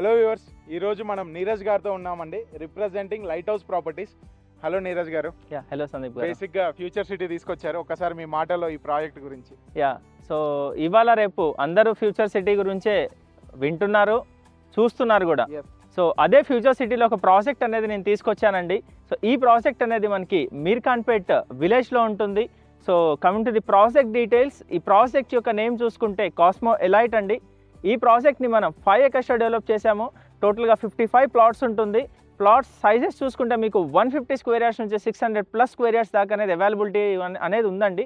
Hello viewers, ఈరోజు మనం నీరజ్ గారితో ఉన్నామండి, representing light house properties. Hello Neeraj గారు. హలో సందీప్ గారు. బేసిక్గా ఫ్యూచర్ సిటీ తీసుకొచ్చారు, ఒకసారి మీ మాటలో ఈ ప్రాజెక్ట్ గురించి. సో ఇవాళ రేపు అందరూ ఫ్యూచర్ సిటీ గురించే వింటున్నారు, చూస్తున్నారు కూడా. సో అదే ఫ్యూచర్ సిటీలో ఒక ప్రాజెక్ట్ అనేది నేను తీసుకొచ్చానండి. సో ఈ ప్రాజెక్ట్ అనేది మనకి మీర్ఖాన్పేట్ విలేజ్లో ఉంటుంది. So coming to the project details, ఈ ప్రాజెక్ట్ యొక్క నేమ్ చూసుకుంటే కాస్మో ఎలైట్ అండి. ఈ ప్రాజెక్ట్ని మనం 5 acres డెవలప్ చేసాము. టోటల్గా 55 ప్లాట్స్ ఉంటుంది. ప్లాట్స్ సైజెస్ చూసుకుంటే మీకు 150 స్క్వేర్ యార్డ్స్ నుంచి 600+ స్క్వేర్ యార్డ్స్ దాకా అనేది అవైలబిలిటీ అనేది ఉందండి.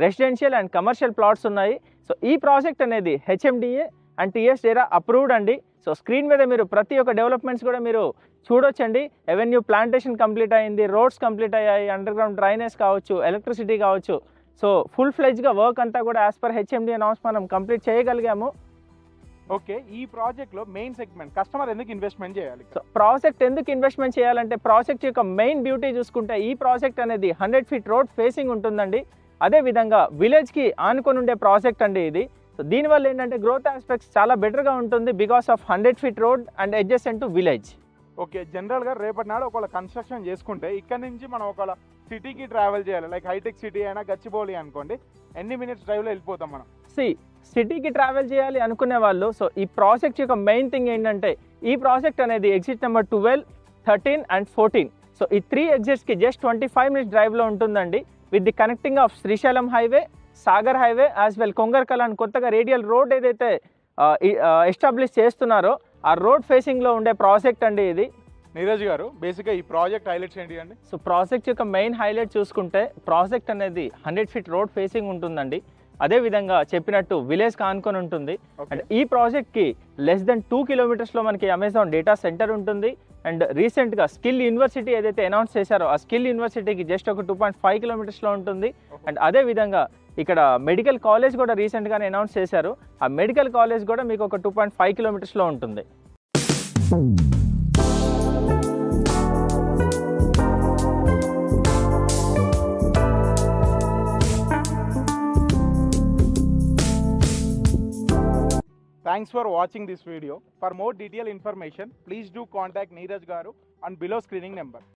రెసిడెన్షియల్ అండ్ కమర్షియల్ ప్లాట్స్ ఉన్నాయి. సో ఈ ప్రాజెక్ట్ అనేది HMDA అండ్ TS అప్రూవ్డ్ అండి. సో స్క్రీన్ మీద మీరు ప్రతి ఒక్క డెవలప్మెంట్స్ కూడా మీరు చూడొచ్చండి. ఎవెన్యూ ప్లాంటేషన్ కంప్లీట్ అయింది, రోడ్స్ కంప్లీట్ అయ్యాయి, అండర్ గ్రౌండ్ డ్రైనేజ్ కావచ్చు, ఎలక్ట్రిసిటీ కావచ్చు. సో ఫుల్ ఫ్లెడ్జ్గా వర్క్ అంతా కూడా యాజ్ పర్ HMDA నామ్స్ మనం కంప్లీట్ చేయగలిగాము. ఓకే, ఈ ప్రాజెక్ట్లో మెయిన్ సెగ్మెంట్ కస్టమర్ ఎందుకు ఇన్వెస్ట్మెంట్ చేయాలి? సో ప్రాజెక్ట్ ఎందుకు ఇన్వెస్ట్మెంట్ చేయాలంటే, ప్రాజెక్ట్ యొక్క మెయిన్ బ్యూటీ చూసుకుంటే ఈ ప్రాజెక్ట్ అనేది 100 feet రోడ్ ఫేసింగ్ ఉంటుందండి. అదేవిధంగా విలేజ్కి ఆనుకొని ఉండే ప్రాజెక్ట్ అండి ఇది. సో దీనివల్ల ఏంటంటే గ్రోత్ ఆస్పెక్ట్స్ చాలా బెటర్గా ఉంటుంది because of 100 feet road and adjacent to village. Okay, జనరల్గా రేపటి నాడు ఒకవేళ కన్స్ట్రక్షన్ చేసుకుంటే ఇక్కడ నుంచి మనం ఒకవేళ సిటీకి ట్రావెల్ చేయాలి, లైక్ హైటెక్ సిటీ అయినా గచ్చిబౌలి అనుకోండి, ఎన్ని మినిట్స్ డ్రైవ్లో వెళ్ళిపోతాం మనం? సిటీకి ట్రావెల్ చేయాలి అనుకునే వాళ్ళు, సో ఈ ప్రాజెక్ట్ యొక్క మెయిన్ థింగ్ ఏంటంటే, ఈ ప్రాజెక్ట్ అనేది ఎగ్జిట్ నెంబర్ 12, 13 and 14. సో ఈ 3 exitsకి జస్ట్ 25 minutes డ్రైవ్లో ఉంటుందండి. With the connecting of Srisailam highway, Sagar highway as well Kongarkal అని కొత్తగా రేడియల్ రోడ్ ఏదైతే ఎస్టాబ్లిష్ చేస్తున్నారో ఆ రోడ్ ఫేసింగ్లో ఉండే ప్రాజెక్ట్ అండి ఇది. నీరజ్ గారు, బేసిక్గా ఈ ప్రాజెక్ట్ హైలైట్స్ ఏంటి అండి? సో ప్రాజెక్ట్ యొక్క మెయిన్ హైలైట్ చూసుకుంటే, ప్రాజెక్ట్ అనేది 100 feet రోడ్ ఫేసింగ్ ఉంటుందండి. అదేవిధంగా చెప్పినట్టు విలేజ్కి ఆనుకొని ఉంటుంది. అండ్ ఈ ప్రాజెక్ట్కి లెస్ దెన్ 2 kilometers మనకి అమెజాన్ డేటా సెంటర్ ఉంటుంది. అండ్ రీసెంట్గా స్కిల్ యూనివర్సిటీ ఏదైతే అనౌన్స్ చేశారో ఆ స్కిల్ యూనివర్సిటీకి జస్ట్ ఒక 2.5 kilometers ఉంటుంది. అండ్ అదేవిధంగా ఇక్కడ మెడికల్ కాలేజ్ కూడా రీసెంట్గానే అనౌన్స్ చేశారు. ఆ మెడికల్ కాలేజ్ కూడా మీకు ఒక 2.5 kilometers ఉంటుంది. Thanks for watching this video. For more detailed information, please do contact Neeraj Garu on below screening number.